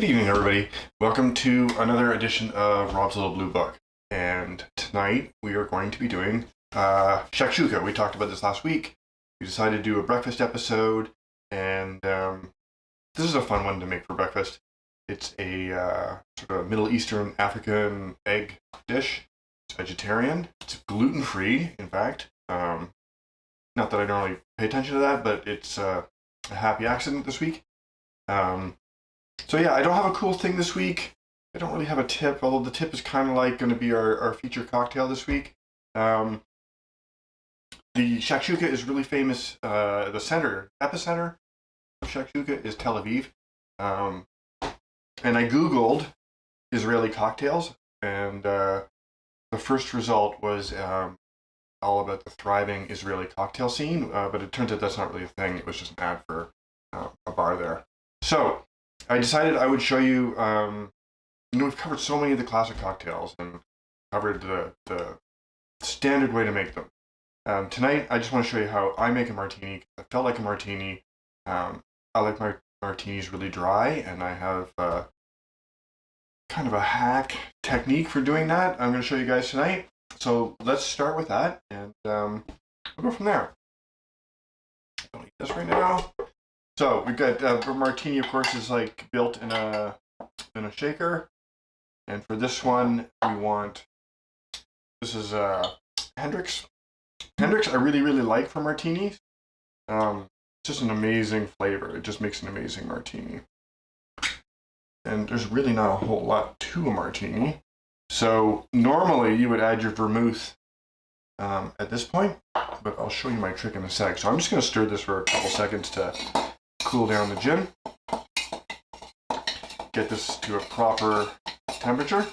Good evening, everybody. Welcome to another edition of Rob's Little Blue Book. And tonight we are going to be doing ShakShuka. We talked about this last week. We decided to do a breakfast episode, and this is a fun one to make for breakfast. It's a sort of Middle Eastern African egg dish. It's vegetarian. It's gluten-free, in fact. Not that I don't really pay attention to that, but it's a happy accident this week. So yeah, I don't have a cool thing this week. I don't really have a tip, although the tip is kind of like going to be our feature cocktail this week. The ShakShuka is really famous. The epicenter of ShakShuka is Tel Aviv. And I Googled Israeli cocktails, and the first result was all about the thriving Israeli cocktail scene, but it turns out that's not really a thing. It was just an ad for a bar there. So I decided I would show you, we've covered so many of the classic cocktails and covered the standard way to make them. Tonight, I just want to show you how I make a martini. I felt like a martini. I like my martinis really dry, and I have kind of a hack technique for doing that. I'm going to show you guys tonight. So let's start with that, and we'll go from there. Don't eat this right now. So we've got martini, of course, is like built in a shaker, and for this one we want, this is Hendrick's. Hendrick's I really like for martinis. It's just an amazing flavor. It just makes an amazing martini, and there's really not a whole lot to a martini. So normally you would add your vermouth at this point, but I'll show you my trick in a sec. So I'm just going to stir this for a couple seconds to cool down the gin. Get this to a proper temperature.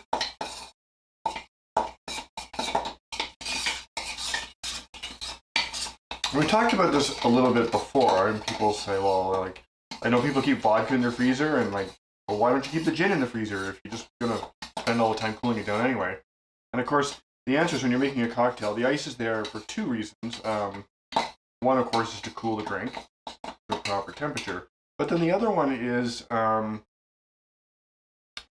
We talked about this a little bit before, and people say, well, like, I know people keep vodka in their freezer, and like, well, why don't you keep the gin in the freezer if you're just gonna spend all the time cooling it down anyway? And of course, the answer is when you're making a cocktail, the ice is there for two reasons. One, of course, is to cool the drink to a proper temperature. But then the other one is to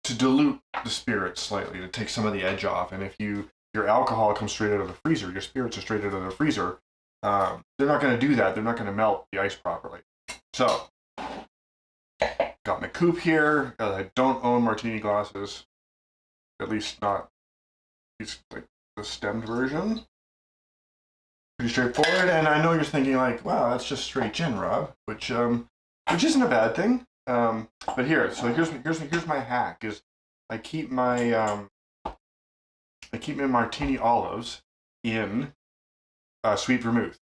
dilute the spirits slightly, to take some of the edge off. And if your alcohol comes straight out of the freezer, your spirits are straight out of the freezer, they're not going to do that. They're not going to melt the ice properly. So, got my coupe here. I don't own martini glasses, at least not these, like the stemmed version. Pretty straightforward, and I know you're thinking like, wow, that's just straight gin, Rob, which isn't a bad thing. But here's my hack: is I keep my martini olives in sweet vermouth,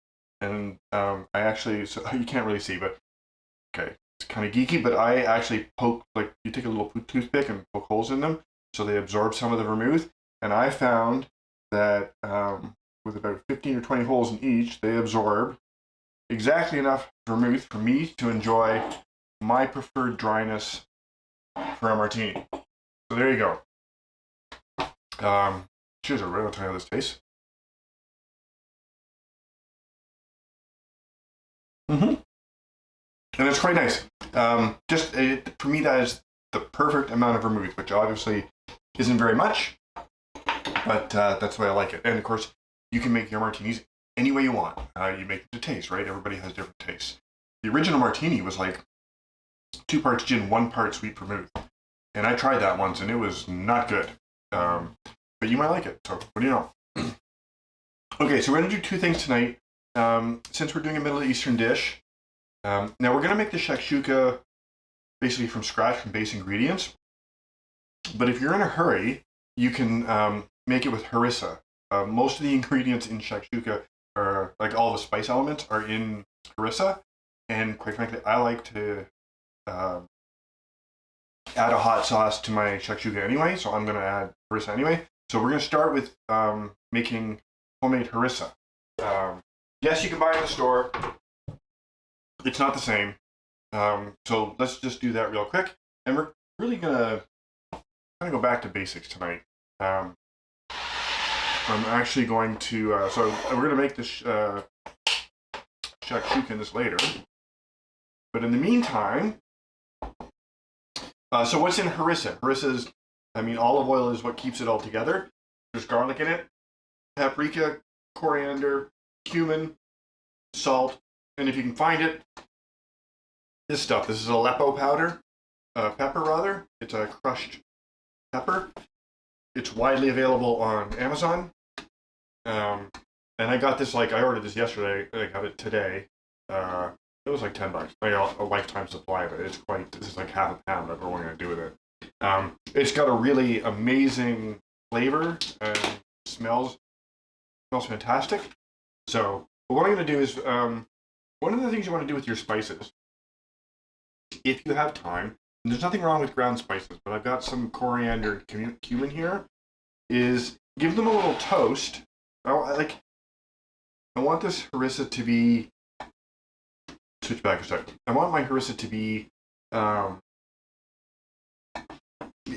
and I actually, so you can't really see, but okay, it's kind of geeky, but I actually poke, like you take a little toothpick and poke holes in them so they absorb some of the vermouth, and I found that with about 15 or 20 holes in each, they absorb exactly enough vermouth for me to enjoy my preferred dryness for a martini. So there you go. Cheers, everybody. I'll tell you how this tastes. And it's quite nice. For me, that is the perfect amount of vermouth, which obviously isn't very much, but that's the way I like it. And of course, you can make your martinis any way you want. You make them to taste, right? Everybody has different tastes. The original martini was like 2 parts gin, 1 part sweet vermouth. And I tried that once, and it was not good. But you might like it, so what do you know? Okay, so we're going to do 2 things tonight. Since we're doing a Middle Eastern dish, now we're going to make the ShakShuka basically from scratch, from base ingredients. But if you're in a hurry, you can make it with harissa. Most of the ingredients in ShakShuka are, like all the spice elements, are in harissa. And quite frankly, I like to add a hot sauce to my ShakShuka anyway, so I'm going to add harissa anyway. So we're going to start with making homemade harissa. Yes, you can buy it in the store. It's not the same. So let's just do that real quick. And we're really going to kind of go back to basics tonight. I'm actually going to, so we're going to make this ShakShuka in this later. But in the meantime, So what's in harissa? Harissa's, I mean, olive oil is what keeps it all together. There's garlic in it, paprika, coriander, cumin, salt, and if you can find it, this stuff. This is Aleppo powder, pepper rather. It's a crushed pepper. It's widely available on Amazon. And I got this, like, I ordered this yesterday. I got it today. It was like $10. I got a lifetime supply of it. It's quite, this is like half a pound. I don't know what I'm going to do with it. It's got a really amazing flavor and smells fantastic. So what I'm going to do is, one of the things you want to do with your spices, if you have time, and there's nothing wrong with ground spices, but I've got some coriander and cumin here, is give them a little toast. I want this harissa to be, switch back a second. I want my harissa to be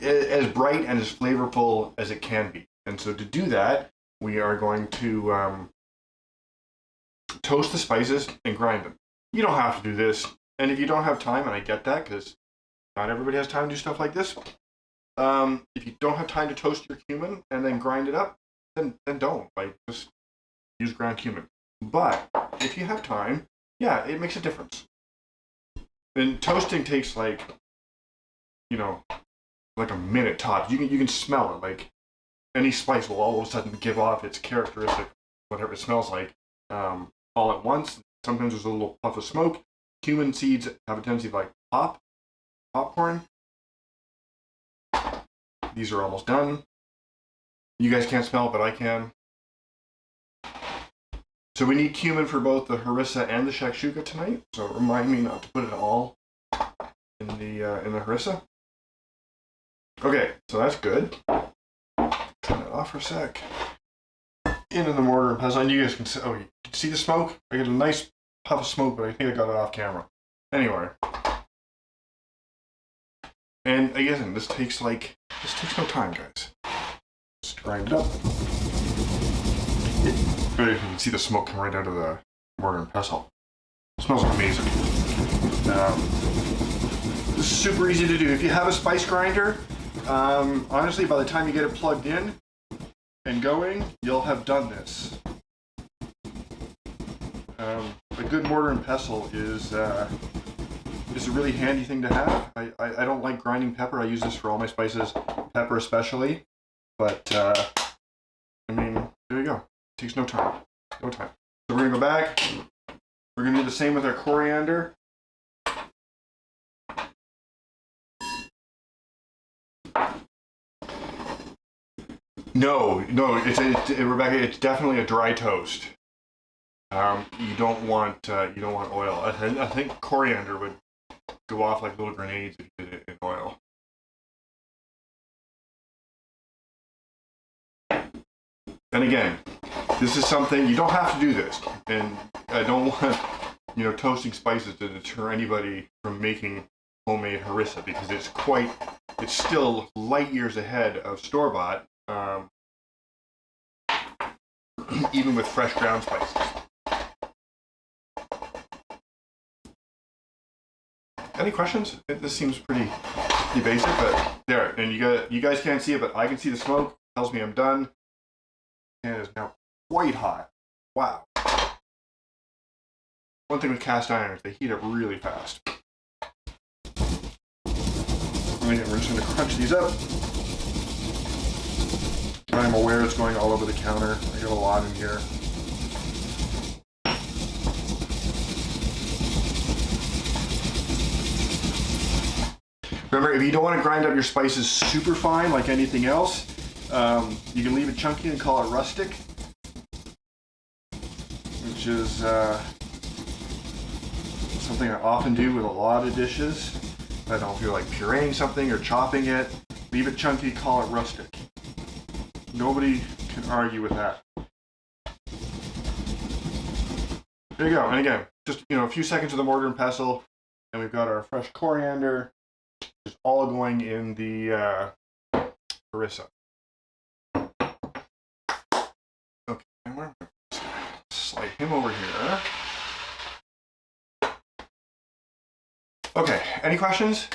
as bright and as flavorful as it can be. And so to do that, we are going to toast the spices and grind them. You don't have to do this. And if you don't have time, and I get that because not everybody has time to do stuff like this. If you don't have time to toast your cumin and then grind it up, then don't. Like, just use ground cumin. But if you have time, yeah, it makes a difference. And toasting takes like, like a minute tops. You can smell it. Like, any spice will all of a sudden give off its characteristic, whatever it smells like, all at once. Sometimes there's a little puff of smoke. Cumin seeds have a tendency to like popcorn. These are almost done. You guys can't smell it, but I can. So we need cumin for both the harissa and the ShakShuka tonight. So remind me not to put it all in the harissa. Okay, so that's good. Turn it off for a sec. Into the mortar and pestle. And you guys can see, you can see the smoke? I get a nice puff of smoke, but I think I got it off camera. Anyway. And again, this takes no time, guys. Just grind it up. You can see the smoke come right out of the mortar and pestle. It smells amazing. This is super easy to do. If you have a spice grinder, honestly, by the time you get it plugged in and going, you'll have done this. A good mortar and pestle is a really handy thing to have. I don't like grinding pepper. I use this for all my spices, pepper especially. But, I mean, there you go. It takes no time. No time. So we're going to go back. We're going to do the same with our coriander. No, Rebecca, it's definitely a dry toast. You don't want oil. I think coriander would go off like little grenades if you did it in oil. And again, this is something you don't have to do this, and I don't want toasting spices to deter anybody from making homemade harissa because it's still light years ahead of store-bought, even with fresh ground spices. Any questions? This seems pretty basic, but there. And you guys can't see it, but I can see the smoke. It tells me I'm done. And it is now quite hot. Wow. One thing with cast iron is they heat up really fast. And we're just going to crunch these up. I'm aware it's going all over the counter. I got a lot in here. Remember, if you don't want to grind up your spices super fine like anything else, you can leave it chunky and call it rustic, which is something I often do with a lot of dishes. If I don't feel like pureeing something or chopping it, leave it chunky, call it rustic. Nobody can argue with that. There you go. And again, just a few seconds of the mortar and pestle, and we've got our fresh coriander. It's all going in the harissa. Okay, and we're going to slide him over here. Okay, any questions?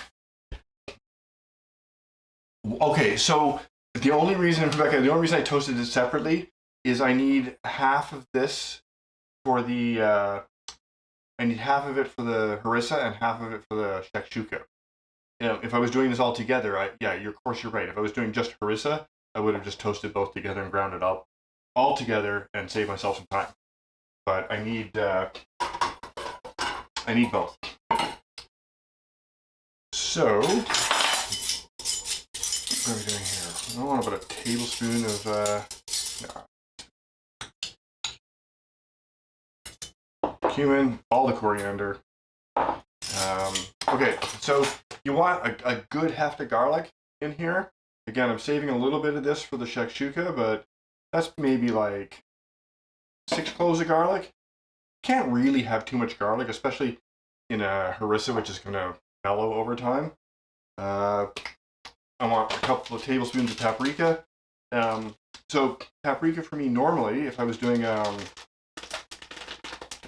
Okay, so the only reason, Rebecca, the only reason I toasted it separately is I need half of this for the, I need half of it for the harissa and half of it for the shakshuka. You know, if I was doing this all together, of course you're right. If I was doing just harissa, I would have just toasted both together and ground it up all together and saved myself some time. But I need both. So, what are we doing here? I want about a tablespoon of, cumin, all the coriander. Okay, so you want a good heft of garlic in here. Again, I'm saving a little bit of this for the shakshuka, but that's maybe like 6 cloves of garlic. Can't really have too much garlic, especially in a harissa, which is going to mellow over time. I want a couple of tablespoons of paprika. So paprika for me normally, if I was doing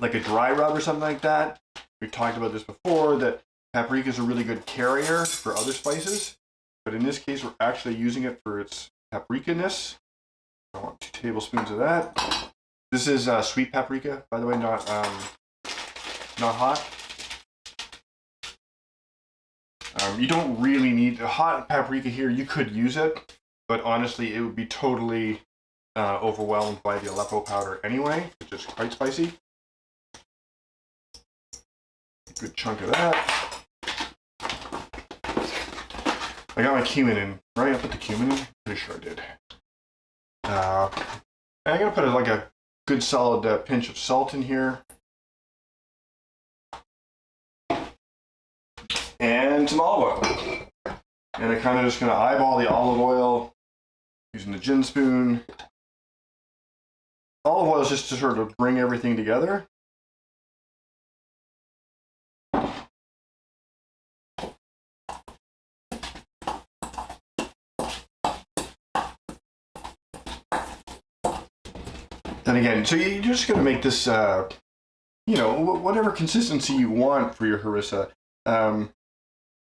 like a dry rub or something like that, we've talked about this before, that paprika is a really good carrier for other spices. But in this case, we're actually using it for its paprika-ness. I want 2 tablespoons of that. This is sweet paprika, by the way, not hot. You don't really need a hot paprika here. You could use it, but honestly, it would be totally overwhelmed by the Aleppo powder anyway, which is quite spicy. A good chunk of that. I got my cumin in, right? I put the cumin in? Pretty sure I did. I'm going to put like a good solid pinch of salt in here. And some olive oil. And I'm kind of just going to eyeball the olive oil using the gin spoon. Olive oil is just to sort of bring everything together. And again, so you're just going to make this, whatever consistency you want for your harissa.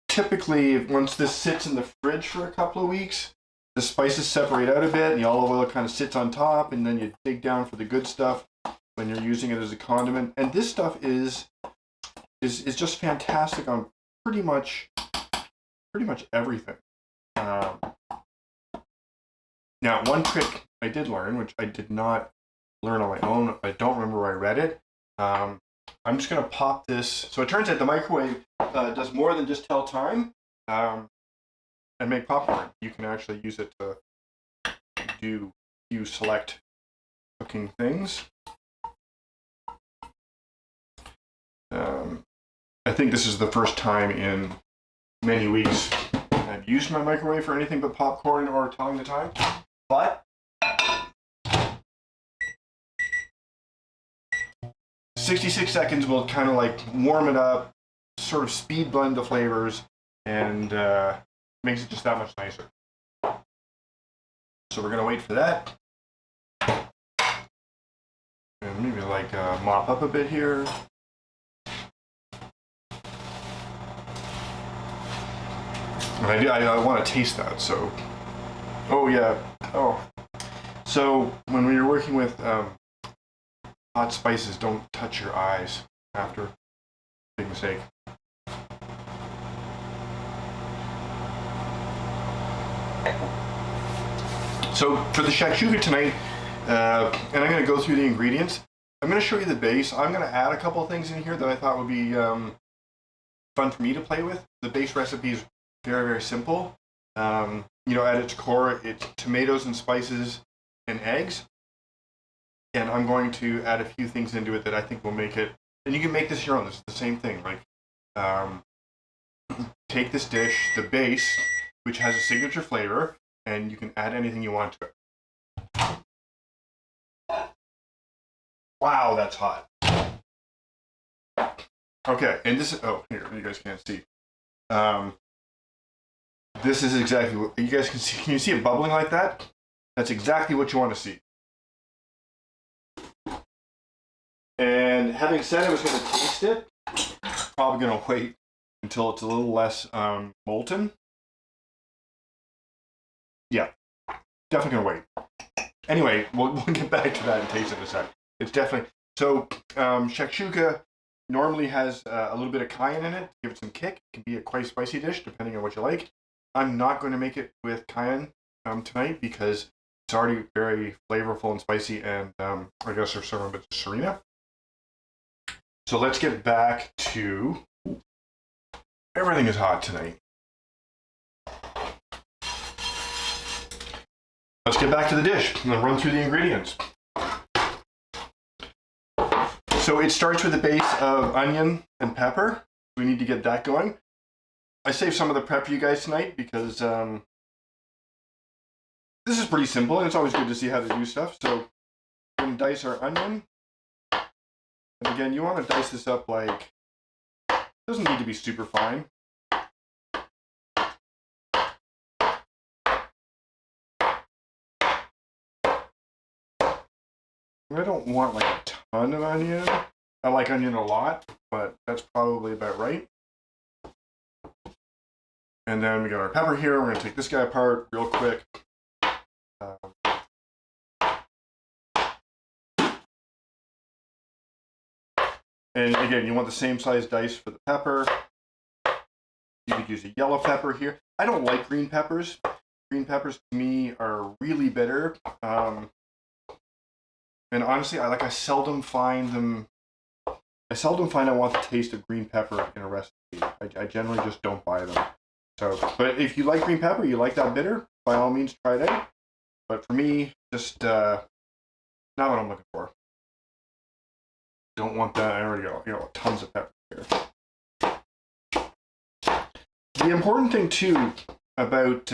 Typically, once this sits in the fridge for a couple of weeks, the spices separate out a bit, and the olive oil kind of sits on top, and then you dig down for the good stuff when you're using it as a condiment. And this stuff is just fantastic on pretty much everything. Now, one trick I did learn, which I did not learn on my own, I don't remember where I read it. I'm just going to pop this. So it turns out the microwave does more than just tell time and make popcorn. You can actually use it to do few select cooking things. I think this is the first time in many weeks I've used my microwave for anything but popcorn or telling the time. But 66 seconds will kind of like warm it up, sort of speed blend the flavors, and makes it just that much nicer. So we're gonna wait for that. And maybe like mop up a bit here. And I want to taste that, so. Oh yeah. Oh. So when we were working with hot spices, don't touch your eyes after. Big mistake. So for the shakshuka tonight, and I'm going to go through the ingredients. I'm going to show you the base. I'm going to add a couple of things in here that I thought would be fun for me to play with. The base recipe is very, very simple. At its core, it's tomatoes and spices and eggs. And I'm going to add a few things into it that I think will make it, and you can make this your own. This is the same thing. Like, take this dish, the base, which has a signature flavor, and you can add anything you want to it. Wow, that's hot. Okay, and this is, oh, here, you guys can't see. This is exactly what, you guys can see. Can you see it bubbling like that? That's exactly what you want to see. And having said I was going to taste it, probably going to wait until it's a little less molten. Yeah, definitely gonna wait. Anyway, we'll get back to that and taste it in a sec. It's definitely so. ShakShuka normally has a little bit of cayenne in it to give it some kick. It can be a quite spicy dish depending on what you like. I'm not going to make it with cayenne tonight because it's already very flavorful and spicy, and I guess there's some of it to Serena. So let's get back to everything is hot tonight. Let's get back to the dish and then run through the ingredients. So it starts with a base of onion and pepper. We need to get that going. I saved some of the prep for you guys tonight because this is pretty simple and it's always good to see how to do stuff. So we're going to dice our onion. And again, you want to dice this up like, it doesn't need to be super fine. I don't want like a ton of onion. I like onion a lot, but that's probably about right. And then we got our pepper here. We're going to take this guy apart real quick. And again, you want the same size dice for the pepper. You could use a yellow pepper here. I don't like green peppers. Green peppers to me are really bitter. And honestly, I seldom find them. I seldom find I want the taste of green pepper in a recipe. I generally just don't buy them. So, but if you like green pepper, you like that bitter, by all means try it out. But for me, just not what I'm looking for. Don't want that. I already got tons of pepper here. The important thing too about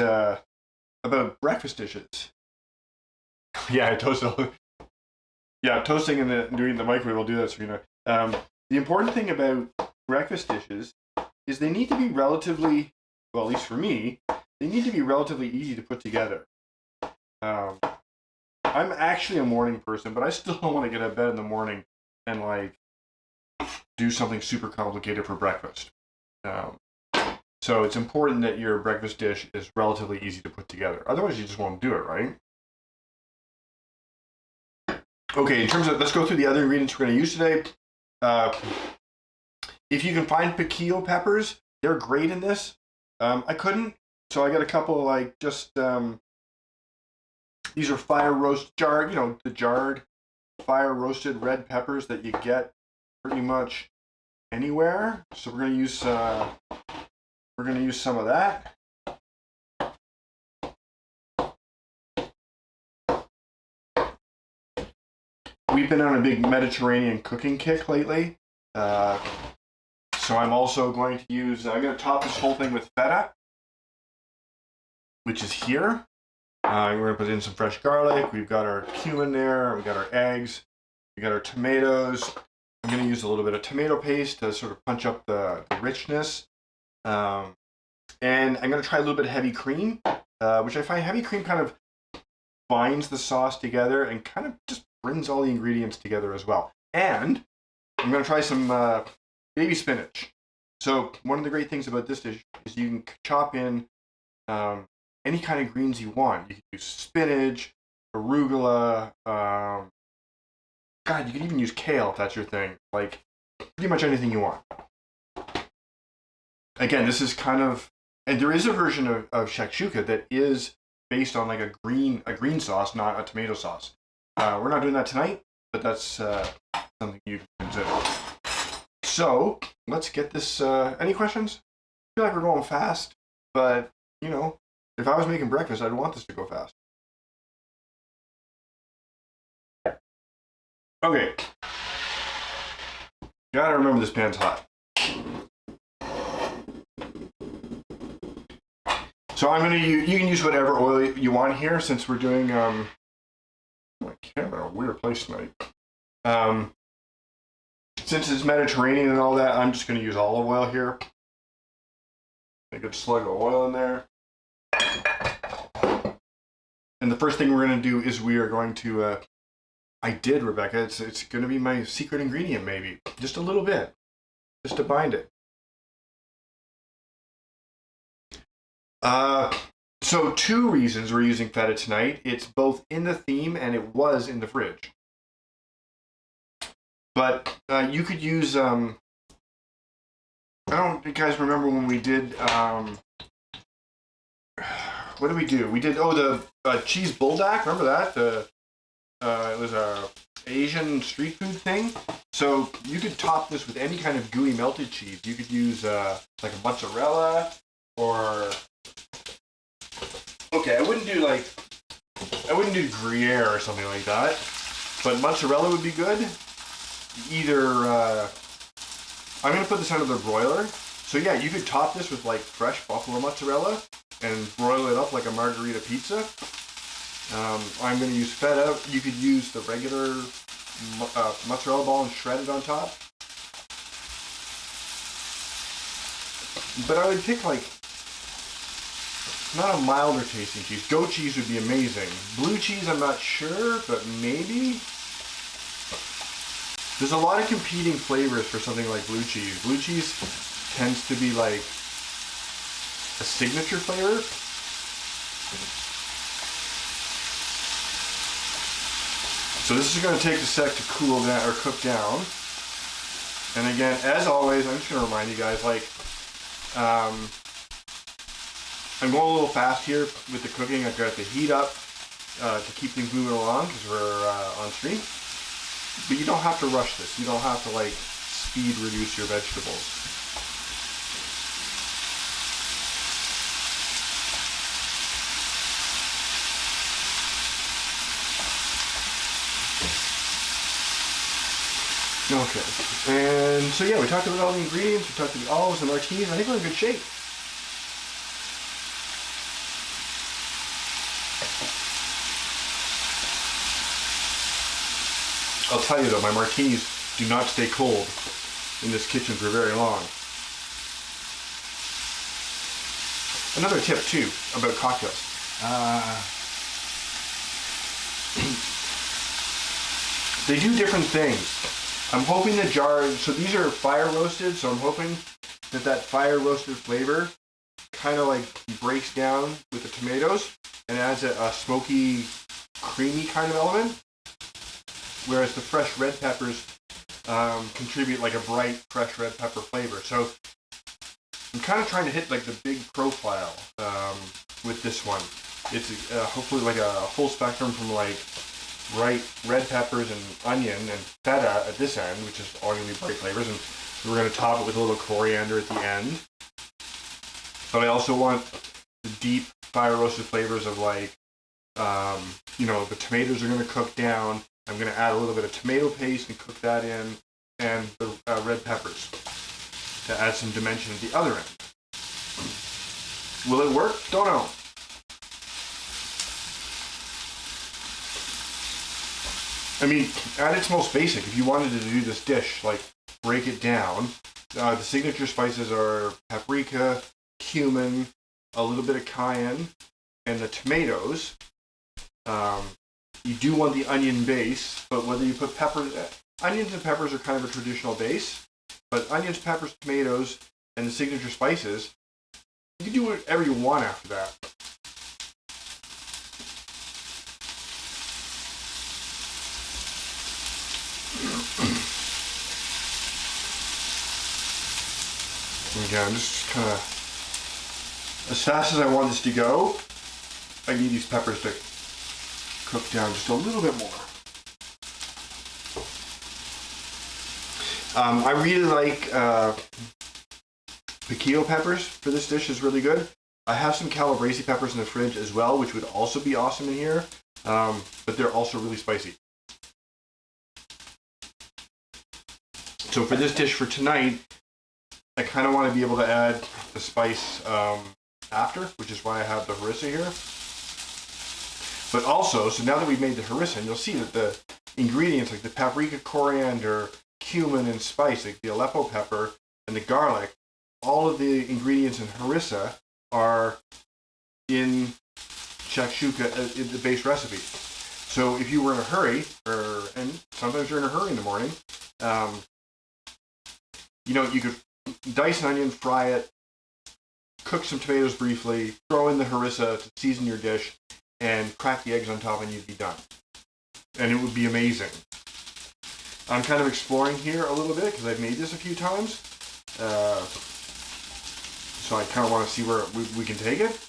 breakfast dishes. Yeah, I toasted. Yeah, toasting and doing the microwave will do that, Serena. The important thing about breakfast dishes is they need to be relatively, well, at least for me, they need to be relatively easy to put together. I'm actually a morning person, but I still don't want to get out of bed in the morning and like do something super complicated for breakfast. So it's important that your breakfast dish is relatively easy to put together. Otherwise, you just won't do it, right? Okay, in terms of, let's go through the other ingredients we're going to use today. If you can find piquillo peppers, they're great in this. I couldn't, so I got a couple of like just, these are fire roast jarred, the jarred fire roasted red peppers that you get pretty much anywhere. So we're going to use some of that. We've been on a big Mediterranean cooking kick lately. So I'm also going to use, I'm going to top this whole thing with feta, which is here. We're going to put in some fresh garlic. We've got our cumin there. We've got our eggs. We got our tomatoes. I'm going to use a little bit of tomato paste to sort of punch up the richness. And I'm going to try a little bit of heavy cream, which I find heavy cream kind of binds the sauce together and kind of just brings all the ingredients together as well. And I'm going to try some baby spinach. So one of the great things about this dish is you can chop in any kind of greens you want. You can use spinach, arugula, God, you can even use kale if that's your thing. Like, pretty much anything you want. Again, this is kind of, and there is a version of ShakShuka that is based on like a green sauce, not a tomato sauce. We're not doing that tonight, but that's something you can consider. So let's get this. Any questions? I feel like we're going fast, but if I was making breakfast, I'd want this to go fast. Okay. Gotta remember this pan's hot. So I'm gonna use, you can use whatever oil you want here since we're doing my camera in a weird place tonight. Since it's Mediterranean and all that, I'm just gonna use olive oil here. A good slug of oil in there. And the first thing we're gonna do is we are going to Rebecca, it's gonna be my secret ingredient maybe. Just a little bit. Just to bind it. So 2 reasons we're using feta tonight. It's both in the theme and it was in the fridge. But you could use, I don't you guys remember when we did, what did we do? We did, the cheese buldak, remember that? It was a Asian street food thing. So you could top this with any kind of gooey melted cheese. You could use like a mozzarella or... Okay, I wouldn't do Gruyere or something like that, but mozzarella would be good. Either, I'm going to put this under the broiler. So yeah, you could top this with like fresh buffalo mozzarella and broil it up like a margarita pizza. I'm going to use feta. You could use the regular mozzarella ball and shred it on top. But I would pick like, not a milder tasting cheese. Goat cheese would be amazing. Blue cheese, I'm not sure, but maybe. There's a lot of competing flavors for something like blue cheese. Blue cheese tends to be like a signature flavor. So this is going to take a sec to cool down or cook down. And again, as always, I'm just going to remind you guys, like, I'm going a little fast here with the cooking. I've got the heat up to keep things moving along because we're on stream. But you don't have to rush this. You don't have to like speed reduce your vegetables. Okay, and so yeah, we talked about all the ingredients, we talked about the olives and martinis. I think we're in good shape. I'll tell you though, my martinis do not stay cold in this kitchen for very long. Another tip too about cocktails. They do different things. I'm hoping the jar, so these are fire roasted, so I'm hoping that fire roasted flavor kind of like breaks down with the tomatoes and adds a smoky, creamy kind of element. Whereas the fresh red peppers contribute like a bright, fresh red pepper flavor. So I'm kind of trying to hit like the big profile with this one. It's hopefully like a full spectrum from like bright red peppers and onion and feta at this end, which is all going to be bright flavors. And we're going to top it with a little coriander at the end. But I also want the deep fire roasted flavors of like, the tomatoes are going to cook down. I'm going to add a little bit of tomato paste and cook that in, and the red peppers to add some dimension at the other end. Will it work? Don't know. I mean, at its most basic, if you wanted to do this dish, like break it down, the signature spices are paprika, cumin, a little bit of cayenne, and the tomatoes. You do want the onion base, but whether you put peppers, onions and peppers are kind of a traditional base, but onions, peppers, tomatoes, and the signature spices, you can do whatever you want after that. Again, I'm just kind of, as fast as I want this to go, I need these peppers to cook down just a little bit more. I really like piquillo peppers for this dish. Is really good. I have some calabrese peppers in the fridge as well, which would also be awesome in here, but they're also really spicy. So for this dish for tonight, I kind of want to be able to add the spice after, which is why I have the harissa here. But also, so now that we've made the harissa, and you'll see that the ingredients like the paprika, coriander, cumin, and spice, like the Aleppo pepper and the garlic, all of the ingredients in harissa are in ShakShuka in the base recipe. So if you were in a hurry, and sometimes you're in a hurry in the morning, you could dice an onion, fry it, cook some tomatoes briefly, throw in the harissa to season your dish, and crack the eggs on top, and you'd be done. And it would be amazing. I'm kind of exploring here a little bit because I've made this a few times. So I kind of want to see where we can take it.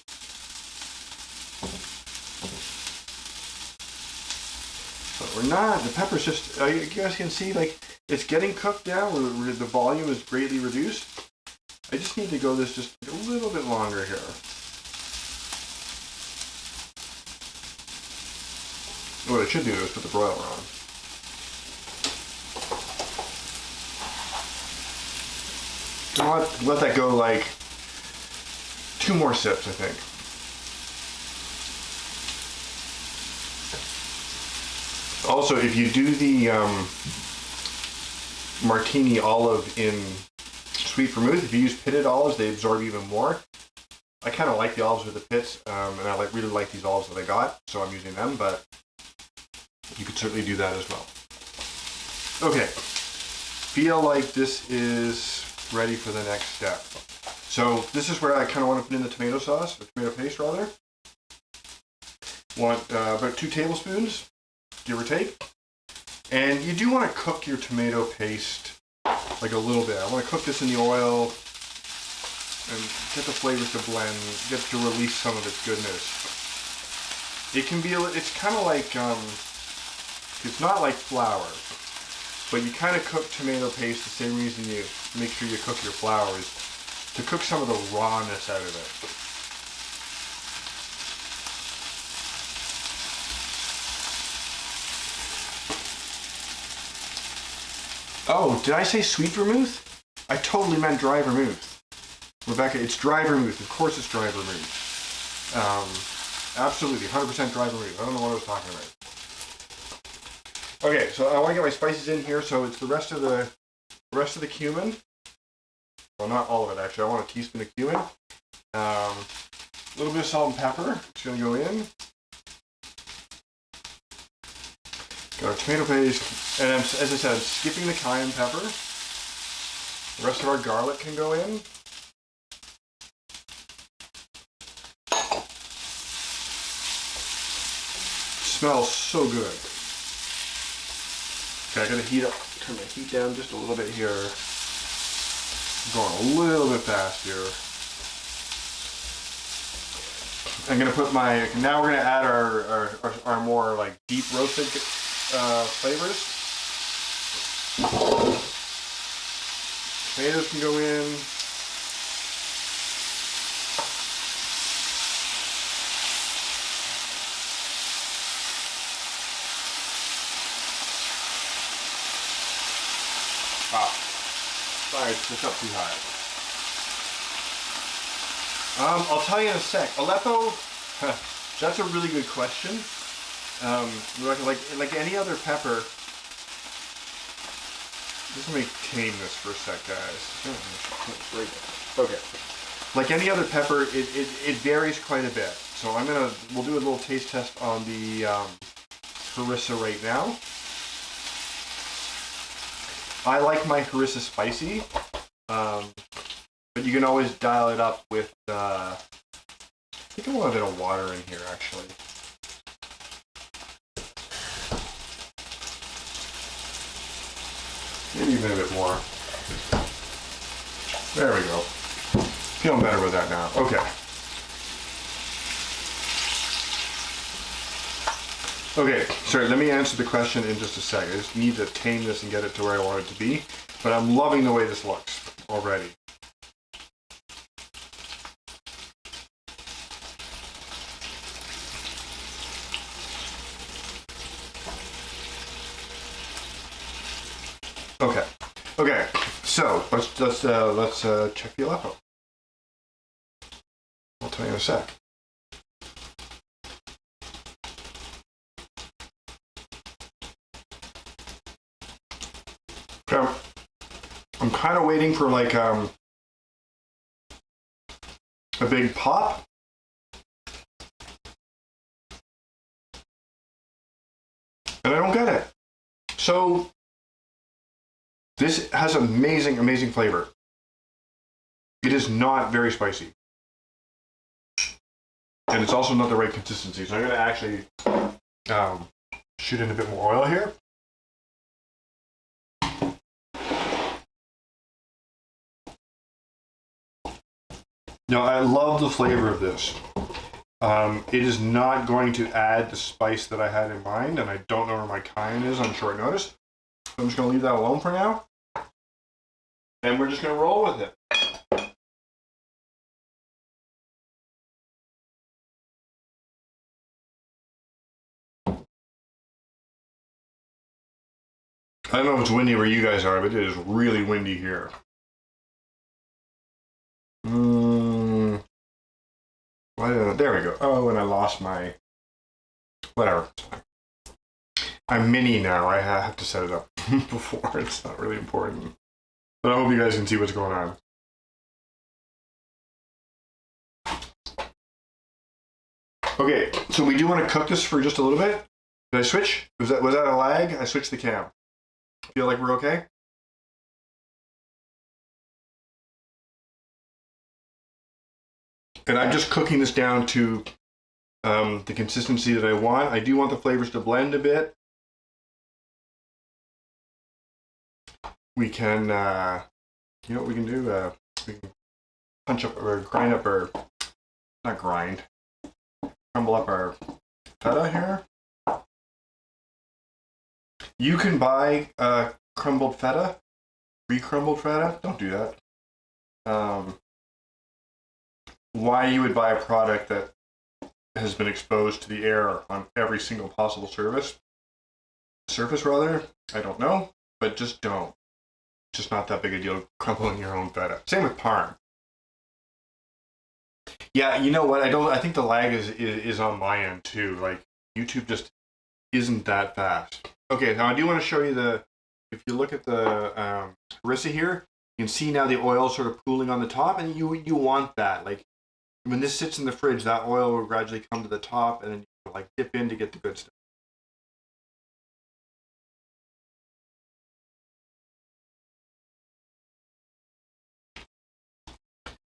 But we're not. The pepper's just, you guys can see, like, it's getting cooked down. The volume is greatly reduced. I just need to go this just a little bit longer here. What I should do is put the broiler on. Let that go like 2 more sips, I think. Also, if you do the martini olive in sweet vermouth, if you use pitted olives, they absorb even more. I kind of like the olives with the pits, and I really like these olives that I got, so I'm using them, but you could certainly do that as well. Okay, feel like this is ready for the next step. So this is where I kind of want to put in the tomato sauce, or tomato paste rather. Want about 2 tablespoons, give or take. And you do want to cook your tomato paste like a little bit. I want to cook this in the oil and get the flavors to blend, get to release some of its goodness. It can be, it's kind of like, it's not like flour, but you kind of cook tomato paste the same reason you make sure you cook your flour is to cook some of the rawness out of it. Oh, did I say sweet vermouth? I totally meant dry vermouth. Rebecca, it's dry vermouth. Of course it's dry vermouth. Absolutely, 100% dry vermouth. I don't know what I was talking about. Okay, so I want to get my spices in here. So it's the rest of the cumin. Well, not all of it actually. I want a teaspoon of cumin. A little bit of salt and pepper. It's going to go in. Got our tomato paste. And as I said, I'm skipping the cayenne pepper. The rest of our garlic can go in. Smells so good. Okay, I gotta turn my heat down just a little bit here. I'm going a little bit fast here. I'm gonna put now we're gonna add our more like deep roasted flavors. Tomatoes can go in. Sorry, it's just up too high. I'll tell you in a sec. Aleppo, that's a really good question. Like any other pepper, just let me tame this for a sec, guys. Okay. Like any other pepper, it varies quite a bit. So we'll do a little taste test on the harissa right now. I like my harissa spicy, but you can always dial it up with, I think I want a bit of water in here actually. Maybe even a bit more. There we go. Feeling better with that now. Okay. Okay, sorry, let me answer the question in just a second. I just need to tame this and get it to where I want it to be. But I'm loving the way this looks already. Okay, so let's check the Aleppo. I'll tell you in a sec. Okay, I'm kind of waiting for like a big pop. And I don't get it. So this has amazing, amazing flavor. It is not very spicy. and it's also not the right consistency. So I'm going to actually shoot in a bit more oil here. Now, I love the flavor of this. It is not going to add the spice that I had in mind, and I don't know where my cayenne is on short notice. So I'm just going to leave that alone for now, and we're just going to roll with it. I don't know if it's windy where you guys are, but it is really windy here. There we go. Oh, and I lost my... Whatever. I'm mini now. I have to set it up before. It's not really important. But I hope you guys can see what's going on. Okay, so we do want to cook this for just a little bit. Did I switch? Was that a lag? I switched the cam. Feel like we're okay? And I'm just cooking this down to the consistency that I want. I do want the flavors to blend a bit. We can, you know what we can do? We can punch up or grind up our, not grind, crumble up our feta here. You can buy crumbled feta, re-crumbled feta. Don't do that. Why you would buy a product that has been exposed to the air on every single possible surface, I don't know, but just don't. It's just not that big a deal crumbling your own feta. Same with parm. Yeah, you know what? I think the lag is on my end too. Like YouTube just isn't that fast. Okay, now I do want to show you if you look at the harissa here, you can see now the oil sort of pooling on the top, and you want that. Like when this sits in the fridge, that oil will gradually come to the top, and then you like dip in to get the good stuff.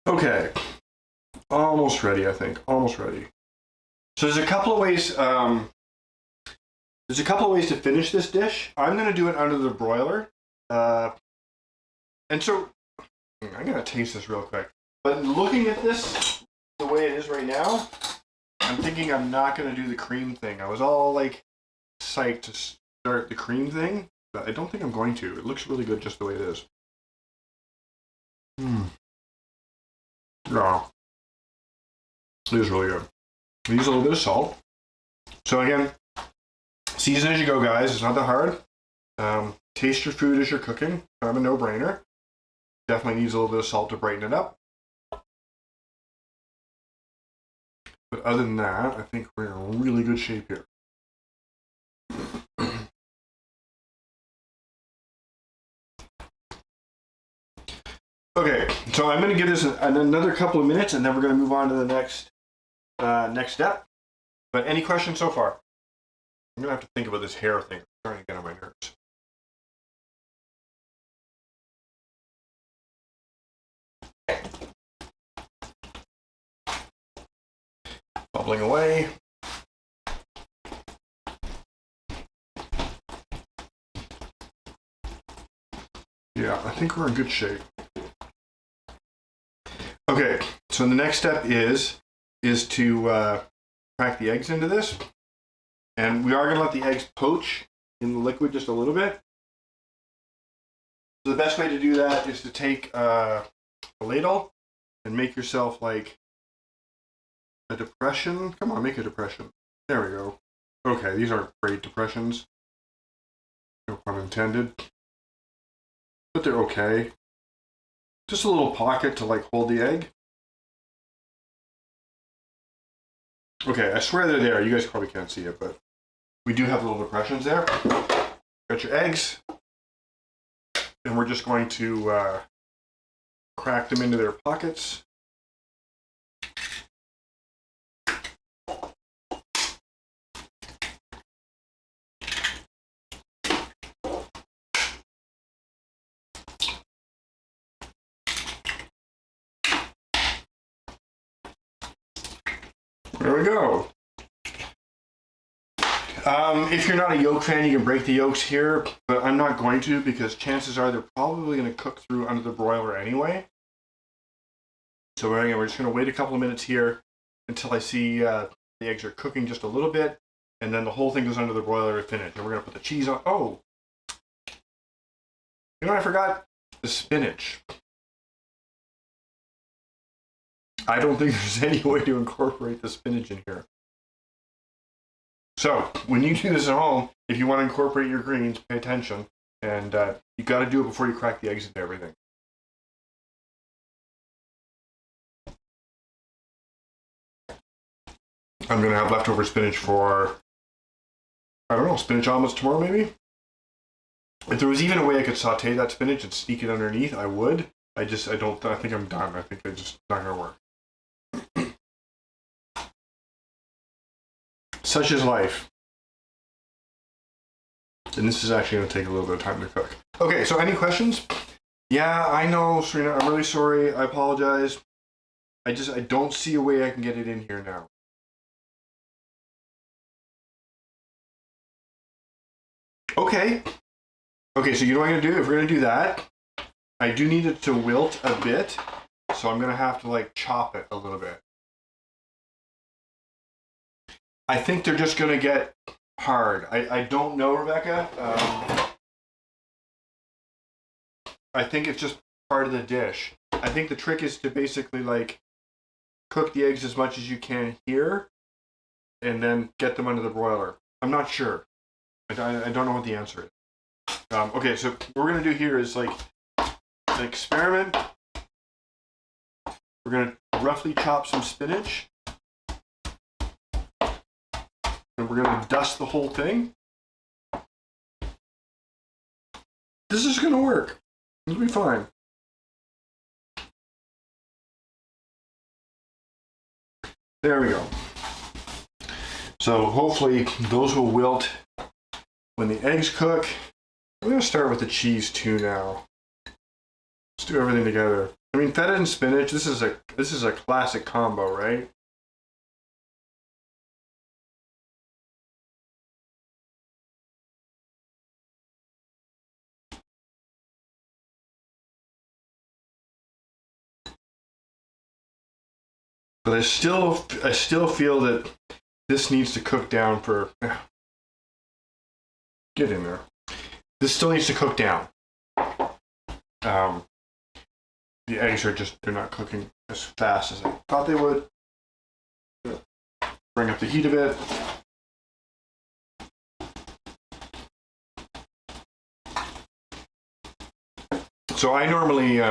Okay, almost ready, I think. Almost ready. So there's a couple of ways. There's a couple of ways to finish this dish. I'm going to do it under the broiler, and so I'm going to taste this real quick. But looking at this the way it is right now, I'm thinking I'm not going to do the cream thing. I was all like psyched to start the cream thing, but I don't think I'm going to. It looks really good just the way it is. Yeah. It is really good. Use a little bit of salt. So again, season as you go, guys. It's not that hard. Taste your food as you're cooking. Kind of a no-brainer. Definitely needs a little bit of salt to brighten it up. But other than that, I think we're in really good shape here. Okay, so I'm going to give this another couple of minutes, and then we're going to move on to the next step. But any questions so far? I'm going to have to think about this hair thing. It's starting to get on my nerves. Bubbling away. Yeah, I think we're in good shape. Okay, so the next step is to crack the eggs into this. And we are going to let the eggs poach in the liquid just a little bit. So the best way to do that is to take a ladle and make yourself like a depression. Come on, make a depression. There we go. Okay, these aren't great depressions. No pun intended. But they're okay. Just a little pocket to like hold the egg. Okay, I swear they're there. You guys probably can't see it, but we do have little depressions there. Got your eggs. And we're just going to crack them into their pockets. There we go. If you're not a yolk fan, you can break the yolks here, but I'm not going to because chances are they're probably going to cook through under the broiler anyway. So we're just going to wait a couple of minutes here until I see the eggs are cooking just a little bit, and then the whole thing goes under the broiler to finish. And we're going to put the cheese on. Oh, you know what I forgot? The spinach. I don't think there's any way to incorporate the spinach in here. So when you do this at home, if you want to incorporate your greens, pay attention, and you got to do it before you crack the eggs into everything. I'm going to have leftover spinach for, I don't know, spinach omelets tomorrow maybe? If there was even a way I could saute that spinach and sneak it underneath, I would. I think I'm done. I think it's just not going to work. Such is life. And this is actually going to take a little bit of time to cook. Okay, so any questions? Yeah, I know, Serena. I'm really sorry. I apologize. I don't see a way I can get it in here now. Okay. Okay, so you know what I'm going to do? If we're going to do that, I do need it to wilt a bit. So I'm going to have to like chop it a little bit. I think they're just going to get hard. I don't know, Rebecca. I think it's just part of the dish. I think the trick is to basically like cook the eggs as much as you can here and then get them under the broiler. I'm not sure. I don't know what the answer is. Okay, so what we're going to do here is like an experiment. We're going to roughly chop some spinach. And we're going to dust the whole thing. This is going to work. It'll be fine. There we go. So hopefully those will wilt when the eggs cook. I'm going to start with the cheese too now. Let's do everything together. I mean, feta and spinach, this is a classic combo, right? But I still feel that this needs to cook down for. Get in there. This still needs to cook down. The eggs they're not cooking as fast as I thought they would. Bring up the heat a bit. So I normally,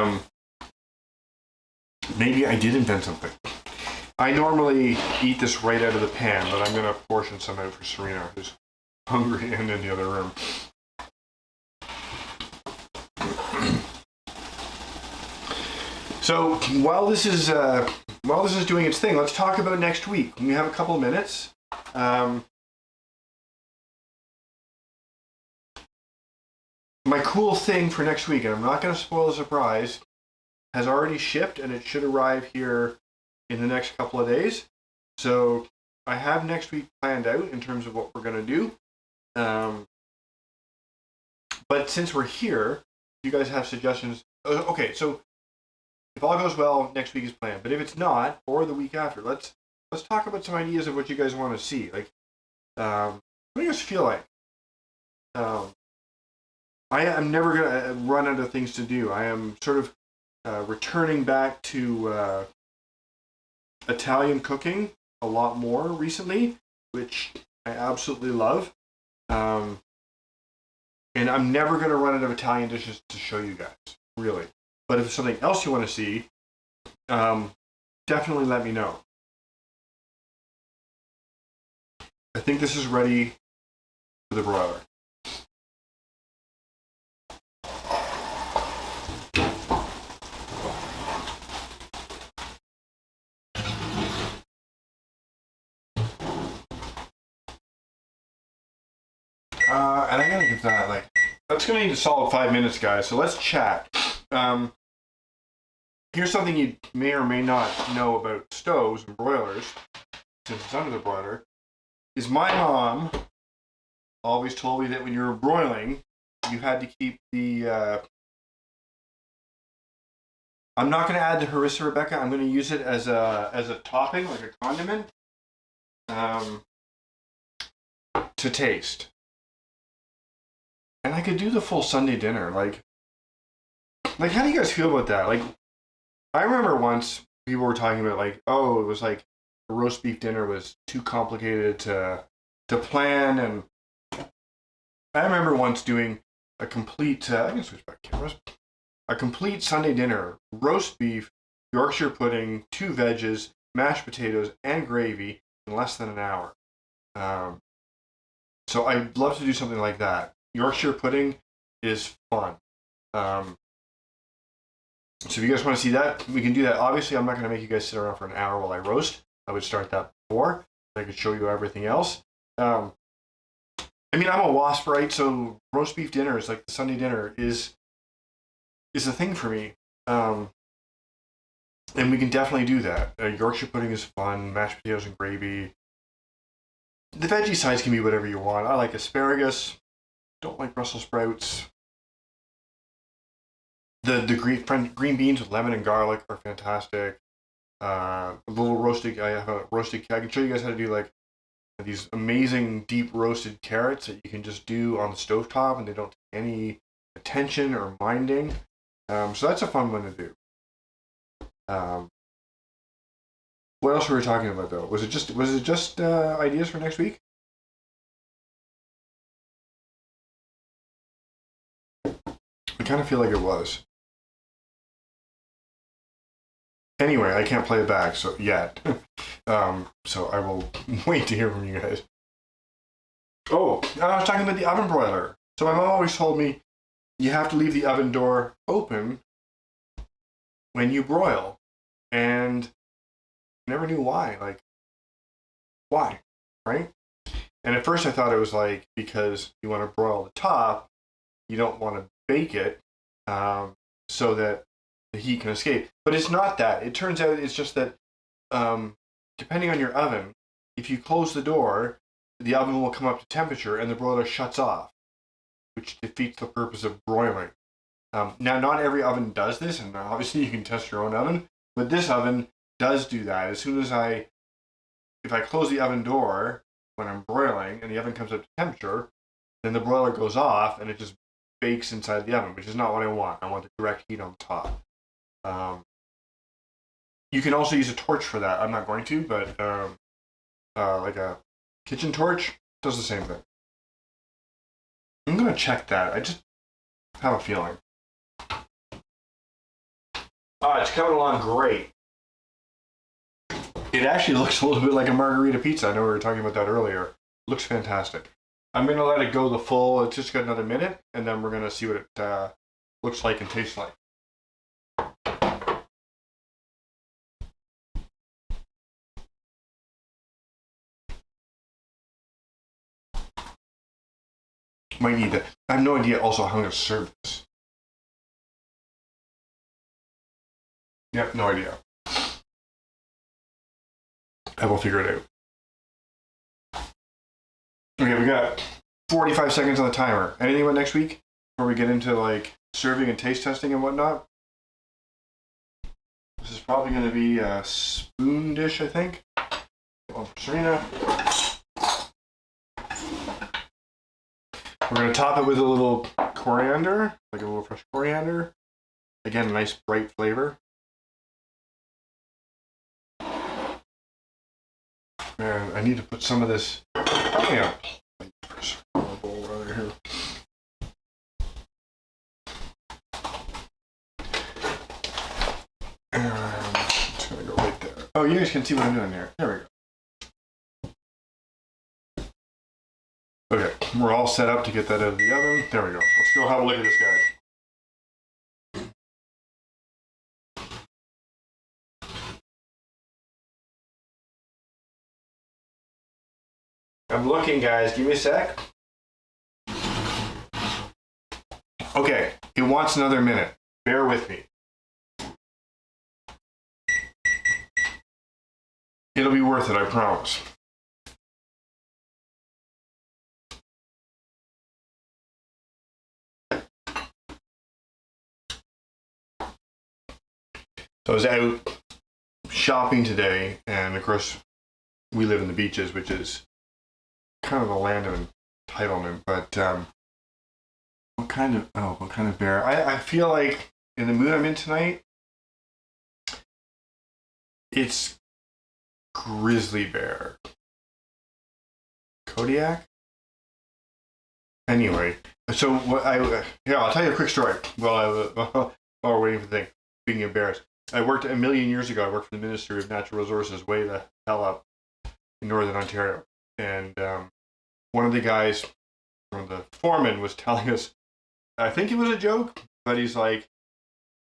maybe I did invent something. I normally eat this right out of the pan, but I'm going to portion some out for Serena, who's hungry and in the other room. So while this is doing its thing, let's talk about next week. We have a couple of minutes. My cool thing for next week, and I'm not going to spoil the surprise, has already shipped, and it should arrive here in the next couple of days. So I have next week planned out in terms of what we're going to do. But since we're here, you guys have suggestions. Okay, so if all goes well, next week is planned. But if it's not, or the week after, let's talk about some ideas of what you guys want to see. Like, what do you guys feel like? I am never going to run out of things to do. I am sort of returning back to Italian cooking a lot more recently, which I absolutely love. And I'm never going to run out of Italian dishes to show you guys, really. But if there's something else you want to see, definitely let me know. I think this is ready for the broiler. And I gotta give that that's gonna need a solid 5 minutes, guys. So let's chat. Here's something you may or may not know about stoves and broilers. since it's under the broiler, is my mom always told me that when you were broiling, you had to keep the. I'm not going to add the harissa, Rebecca. I'm going to use it as a topping, like a condiment, to taste. And I could do the full Sunday dinner. Like, how do you guys feel about that? Like, I remember once people were talking about like, oh, it was like the roast beef dinner was too complicated to plan, and I remember once doing a complete. I can switch back cameras. A complete Sunday dinner: roast beef, Yorkshire pudding, 2 veggies, mashed potatoes, and gravy in less than an hour. So I'd love to do something like that. Yorkshire pudding is fun. So if you guys want to see that, we can do that. Obviously, I'm not going to make you guys sit around for an hour while I roast. I would start that before. I could show you everything else. I mean, I'm a wasp, right? So roast beef dinner is like the Sunday dinner is a thing for me. And we can definitely do that. Yorkshire pudding is fun. Mashed potatoes and gravy. The veggie sides can be whatever you want. I like asparagus. Don't like Brussels sprouts. The green beans with lemon and garlic are fantastic. A little roasted. I have a roasted. I can show you guys how to do like these amazing deep roasted carrots that you can just do on the stovetop, and they don't take any attention or minding. So that's a fun one to do. What else were we talking about though? Was it just ideas for next week? I kind of feel like it was. Anyway, I can't play it back yet. So I will wait to hear from you guys. Oh, I was talking about the oven broiler. So my mom always told me you have to leave the oven door open when you broil. And I never knew why. Like, why? Right? And at first I thought it was like because you want to broil the top, you don't want to bake it so that the heat can escape. But it's not that. It turns out it's just that depending on your oven, if you close the door, the oven will come up to temperature and the broiler shuts off, which defeats the purpose of broiling. Now, not every oven does this, and obviously you can test your own oven, but this oven does do that. As soon as if I close the oven door when I'm broiling and the oven comes up to temperature, then the broiler goes off and it just bakes inside the oven, which is not what I want. I want the direct heat on the top. You can also use a torch for that. I'm not going to, but like a kitchen torch does the same thing. I'm going to check that. I just have a feeling. It's coming along great. It actually looks a little bit like a margarita pizza. I know we were talking about that earlier. Looks fantastic. I'm going to let it go the full. It's just got another minute, and then we're going to see what it looks like and tastes like. Might need that. I have no idea also how I'm going to serve this. Yep, no idea. I will figure it out. Okay, we got 45 seconds on the timer. Anything about next week before we get into like serving and taste testing and whatnot? This is probably going to be a spoon dish, I think. One for Serena. We're going to top it with a little coriander, like a little fresh coriander. Again, a nice bright flavor. Man, I need to put some of this. Probably a bowl right here. And it's gonna go right there. Oh, you guys can see what I'm doing here. There we go. Okay, we're all set up to get that out of the oven. There we go. Let's go have a look at this guy. I'm looking, guys. Give me a sec. Okay, it wants another minute. Bear with me. It'll be worth it, I promise. So I was out shopping today, and of course, we live in the beaches, which is kind of the land of entitlement. But what kind of bear? I feel like in the mood I'm in tonight, it's grizzly bear. Kodiak? Anyway, so I'll tell you a quick story while we're waiting for the thing. Speaking of bears, I worked a million years ago. I worked for the Ministry of Natural Resources way the hell up in Northern Ontario. And one of the guys, one of the foremen, was telling us, I think it was a joke, but he's like,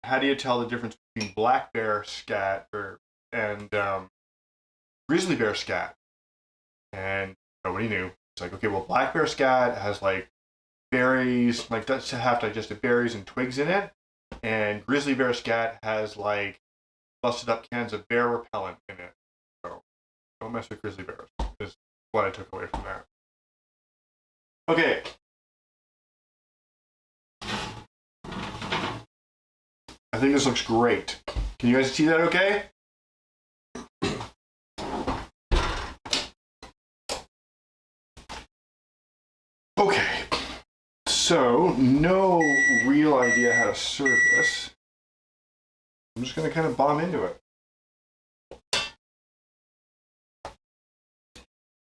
how do you tell the difference between black bear scat and grizzly bear scat? And nobody knew. It's like, okay, well, black bear scat has like berries, like that's half digested berries and twigs in it. And grizzly bear scat has like busted up cans of bear repellent in it. So don't mess with grizzly bears, is what I took away from that. Okay. I think this looks great. Can you guys see that okay? Okay. So, no real idea how to serve this. I'm just going to kind of bomb into it.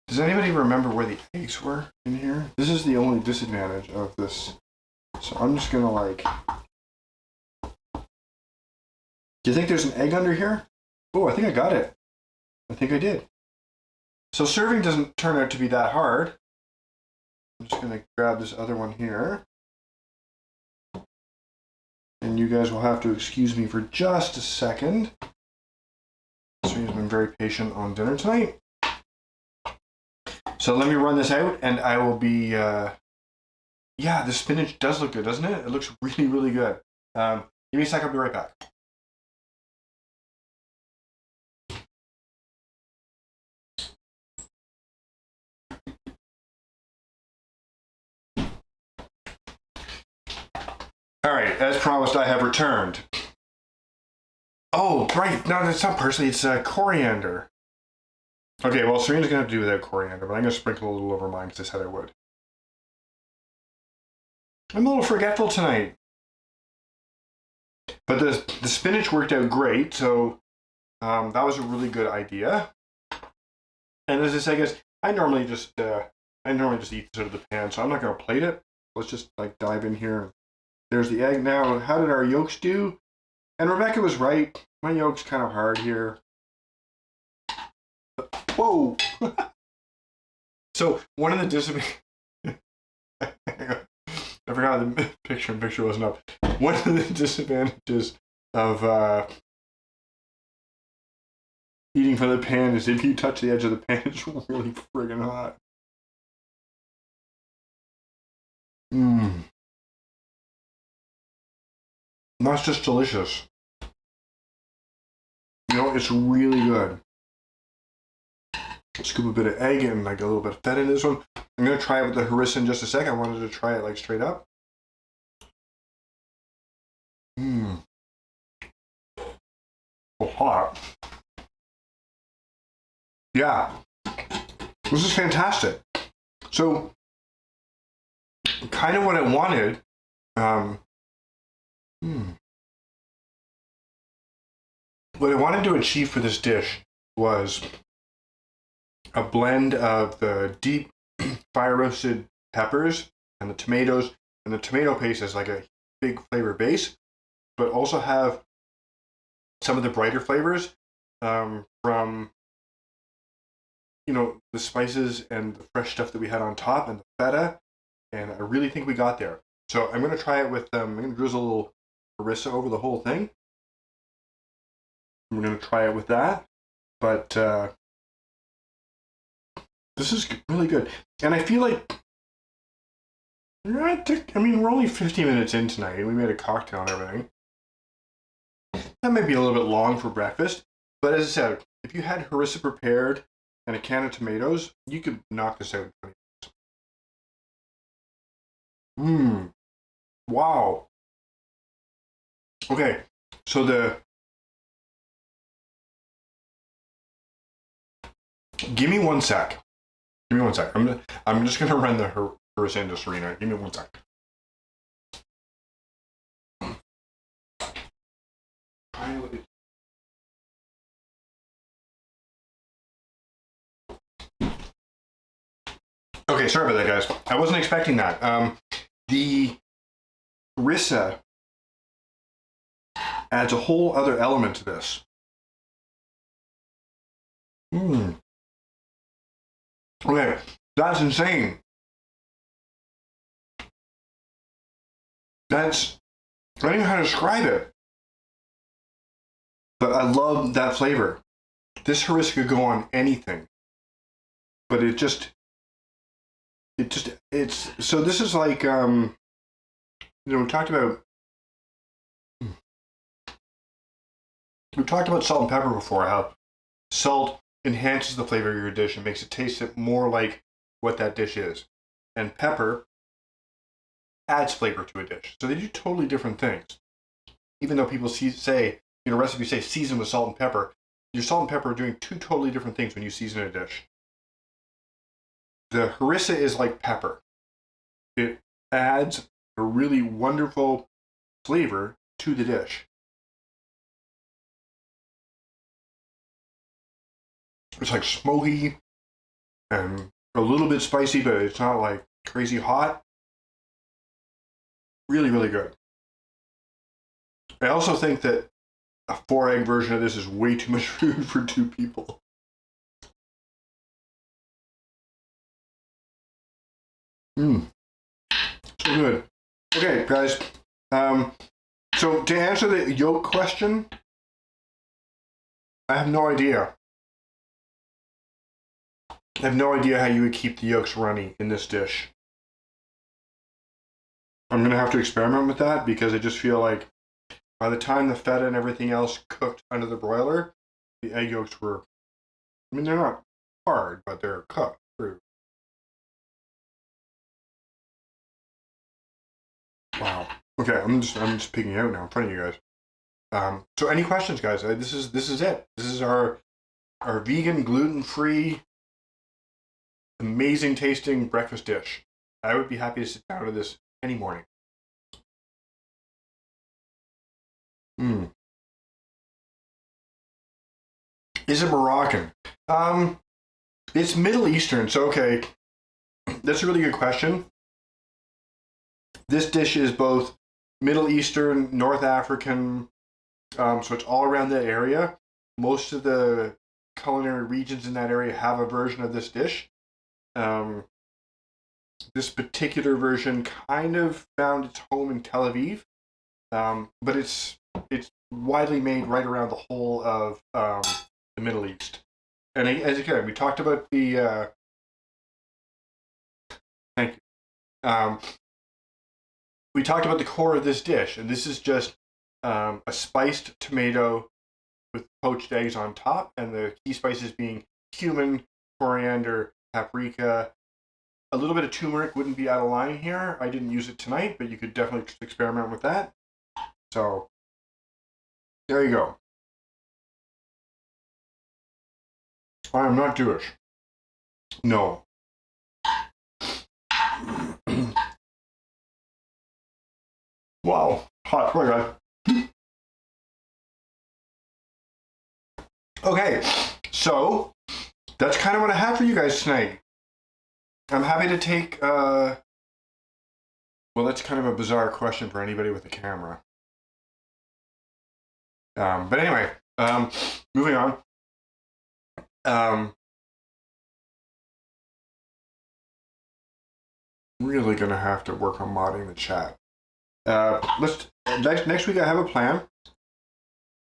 Does anybody remember where the eggs were in here? This is the only disadvantage of this. So I'm just going to like... Do you think there's an egg under here? Oh, I think I got it. I think I did. So serving doesn't turn out to be that hard. I'm just going to grab this other one here. And you guys will have to excuse me for just a second. Srena's been very patient on dinner tonight. So let me run this out and I will be... yeah, the spinach does look good, doesn't it? It looks really, really good. Give me a sec, I'll be right back. All right, as promised, I have returned. Oh, right. No, that's not parsley. It's coriander. Okay, well, Serena's going to have to do without coriander, but I'm going to sprinkle a little over mine because I said I would. I'm a little forgetful tonight. But the spinach worked out great, so that was a really good idea. And as I say, guys, I normally just eat this out of the pan, so I'm not going to plate it. Let's just like dive in here. There's the egg. Now, how did our yolks do? And Rebecca was right. My yolk's kind of hard here. Whoa! So, one of the disadvantages... I forgot the picture wasn't up. One of the disadvantages of eating from the pan is if you touch the edge of the pan, it's really friggin' hot. Mmm. That's just delicious. You know, it's really good. Scoop a bit of egg and like a little bit of feta in this one. I'm going to try it with the harissa in just a second. I wanted to try it like straight up. Mmm. Oh, hot. Yeah. This is fantastic. So, kind of what I wanted. What I wanted to achieve for this dish was a blend of the deep fire roasted peppers and the tomatoes, and the tomato paste as like a big flavor base, but also have some of the brighter flavors from, you know, the spices and the fresh stuff that we had on top and the feta, and I really think we got there. So I'm going to try it with, I'm going to drizzle a little harissa over the whole thing. We're going to try it with that, but this is really good. And I feel like, I mean, we're only 15 minutes in tonight, and we made a cocktail and everything. That might be a little bit long for breakfast, but as I said, if you had harissa prepared and a can of tomatoes, you could knock this out in 20 minutes. Wow. Okay, so give me one sec. Give me one sec. I'm just gonna run the harissa into Serena. Give me one sec. Okay, sorry about that, guys. I wasn't expecting that. The harissa adds a whole other element to this. Okay, that's insane. I don't know how to describe it, but I love that flavor. This harissa could go on anything, but it's so this is like we talked about salt and pepper before, how salt enhances the flavor of your dish and makes it taste more like what that dish is, and pepper adds flavor to a dish. So they do totally different things. Even though people say, recipes say season with salt and pepper, your salt and pepper are doing two totally different things when you season a dish. The harissa is like pepper. It adds a really wonderful flavor to the dish. It's like smoky and a little bit spicy, but it's not like crazy hot. Really, really good. I also think that a 4-egg version of this is way too much food for 2 people. So good. Okay, guys. So to answer the yolk question, I have no idea. I have no idea how you would keep the yolks runny in this dish. I'm going to have to experiment with that because I just feel like by the time the feta and everything else cooked under the broiler, the egg yolks were, they're not hard, but they're cooked through. Wow. Okay, I'm just peeking out now in front of you guys. So any questions, guys? This is it. This is our vegan, gluten-free, amazing tasting breakfast dish. I would be happy to sit down to this any morning. Is it Moroccan? It's Middle Eastern, so okay. That's a really good question. This dish is both Middle Eastern, North African, so it's all around that area. Most of the culinary regions in that area have a version of this dish. This particular version kind of found its home in Tel Aviv, but it's widely made right around the whole of the Middle East. And as again, we talked about the thank you. We talked about the core of this dish, and this is just a spiced tomato with poached eggs on top, and the key spices being cumin, coriander, paprika. A little bit of turmeric wouldn't be out of line here. I didn't use it tonight, but you could definitely experiment with that. So there you go. I am not Jewish. No. Wow, hot. Sorry, guys. Okay, so that's kind of what I have for you guys tonight. I'm happy to take, well, that's kind of a bizarre question for anybody with a camera. But anyway, moving on. Really gonna have to work on modding the chat. Next week I have a plan.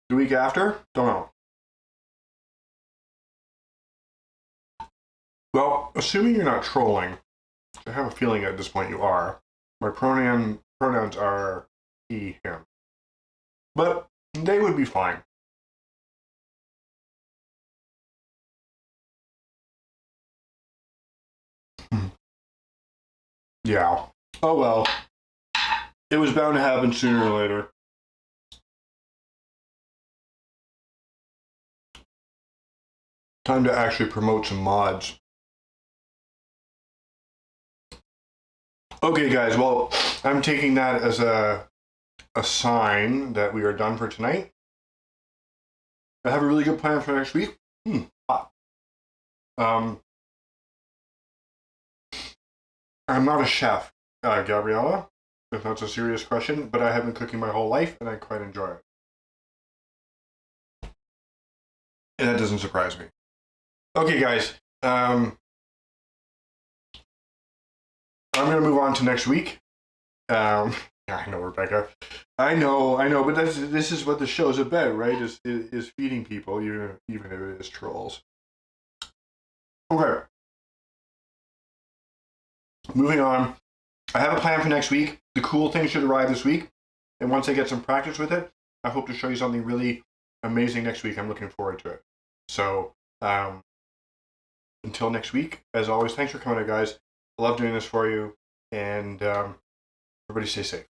The week after, don't know. Well, assuming you're not trolling, I have a feeling at this point you are. My pronouns are he, him. But they would be fine. Yeah. Oh well. It was bound to happen sooner or later. Time to actually promote some mods. Okay, guys. Well, I'm taking that as a sign that we are done for tonight. I have a really good plan for next week. Hot. I'm not a chef, Gabriella, if that's a serious question, but I have been cooking my whole life and I quite enjoy it. And that doesn't surprise me. Okay, guys. I'm going to move on to next week. Yeah, I know, Rebecca. I know, but this is what the show's about, right? Is feeding people, even if it is trolls. Okay. Moving on. I have a plan for next week. The cool thing should arrive this week. And once I get some practice with it, I hope to show you something really amazing next week. I'm looking forward to it. So, until next week, as always, thanks for coming out, guys. I love doing this for you. And everybody stay safe.